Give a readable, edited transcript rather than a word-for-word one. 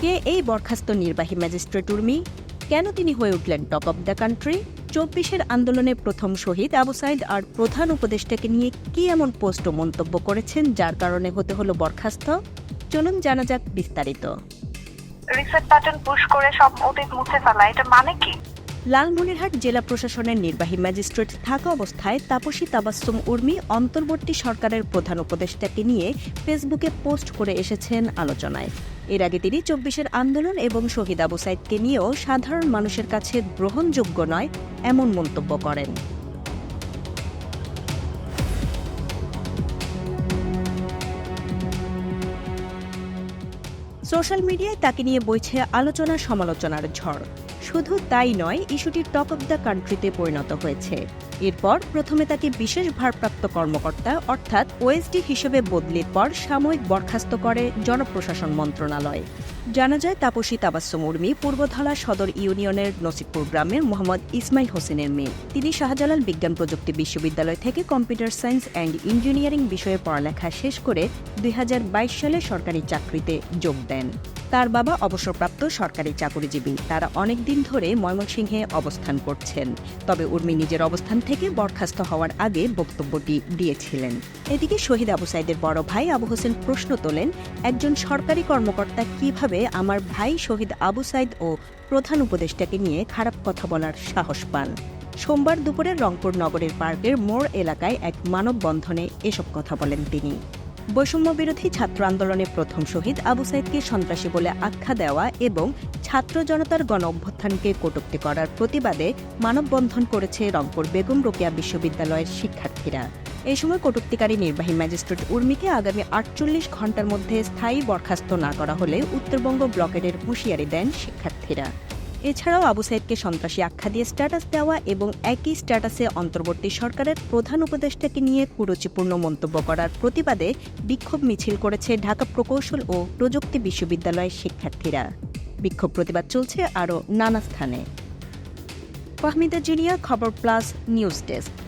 কে এই বরখাস্ত নির্বাহী ম্যাজিস্ট্রেট উর্মি? কেন তিনি হয়ে উঠলেন টক অব দ্য কান্ট্রি? ২৪-এর আন্দোলনে প্রথম শহীদ আবু সাইদ আর প্রধান উপদেষ্টাকে নিয়ে কি এমন পোস্ট ও মন্তব্য করেছেন যার কারণে হতে হলো বরখাস্ত? চলুন জানা যাক বিস্তারিত। রিসেট বাটন পুশ করে সব অতীত মুছে ফেলা, এটা মানে কি? লালমনিরহাট জেলা প্রশাসনের নির্বাহী ম্যাজিস্ট্রেট থাকা অবস্থায় তাপসী তাবাসসুম উর্মি অন্তর্বর্তী সরকারের প্রধান উপদেষ্টাকে নিয়ে ফেসবুকে পোস্ট করে এসেছেন আলোচনায়। এর আগে তিনি ২৪-এর আন্দোলন এবং শহীদ আবু সাইদকে নিয়েও সাধারণ মানুষের কাছে গ্রহণযোগ্য নয় এমন মন্তব্য করেন। সোশ্যাল মিডিয়ায় তাকে নিয়ে বইছে আলোচনা সমালোচনার ঝড়। শুধু তাই নয়, ইস্যুটি টক অব দ্য কান্ট্রিতে পরিণত হয়েছে। এরপর প্রথমে তাকে বিশেষ ভারপ্রাপ্ত কর্মকর্তা অর্থাৎ ওএসডি হিসেবে বদলির পর সাময়িক বরখাস্ত করে জনপ্রশাসন মন্ত্রণালয়। জানা যায়, তাপসী তাবাসসুম উর্মি পূর্বধলা সদর ইউনিয়নের নসিবপুর গ্রামের মোহাম্মদ ইসমাইল হোসেনের মেয়ে। তিনি শাহজালাল বিজ্ঞান প্রযুক্তি বিশ্ববিদ্যালয় থেকে কম্পিউটার সায়েন্স অ্যান্ড ইঞ্জিনিয়ারিং বিষয়ে পড়ালেখা শেষ করে ২০২২ সালে সরকারি চাকরিতে যোগ দেন। তার বাবা অবসরপ্রাপ্ত সরকারি চাকরিজীবী। তারা অনেক দিন ধরে ময়মনসিংহে অবস্থান করছেন। তবে উর্মি নিজের অবস্থান থেকে বরখাস্ত হওয়ার আগে বক্তব্যটি দিয়েছিলেন। এদিকে শহীদ আবু সাইদের বড় ভাই আবু হোসেন প্রশ্ন তোলেন, একজন সরকারি কর্মকর্তা কিভাবে আমার ভাই শহীদ আবু সাইদ ও প্রধান উপদেষ্টাকে নিয়ে খারাপ কথা বলার সাহস পান? সোমবার দুপুরে রংপুর নগরের পার্কের মোড় এলাকায় এক মানববন্ধনে এসব কথা বলেন তিনি। বৈষম্য বিরোধী ছাত্র আন্দোলনে প্রথম শহীদ আবু সাইদকে সন্ত্রাসী বলে আখ্যা দেওয়া এবং ছাত্র জনতার গণ অভ্যুত্থানকে কটূক্তি করার প্রতিবাদে মানববন্ধন করেছে রংপুর বেগম রোকেয়া বিশ্ববিদ্যালয়ের শিক্ষার্থীরা। এই সময় কটূক্তিকারী নির্বাহী ম্যাজিস্ট্রেট উর্মিকে আগামী ৪৮ ঘণ্টার মধ্যে স্থায়ী বরখাস্ত না করা হলে উত্তরবঙ্গ ব্লকেটের হুঁশিয়ারি দেন শিক্ষার্থীরা। এছাড়াও আবু সাইদকে সন্ত্রাসী আখ্যা দিয়ে স্ট্যাটাস দেওয়া এবং একই স্ট্যাটাসে অন্তর্বর্তী সরকারের প্রধান উপদেষ্টাকে নিয়ে কুরুচিপূর্ণ মন্তব্য করার প্রতিবাদে বিক্ষোভ মিছিল করেছে ঢাকা প্রকৌশল ও প্রযুক্তি বিশ্ববিদ্যালয়ের শিক্ষার্থীরা। বিক্ষোভ প্রতিবাদ চলছে আরও নানা স্থানে। ফাহমিদা জিনিয়া, খবর প্লাস, নিউজ ডেস্ক।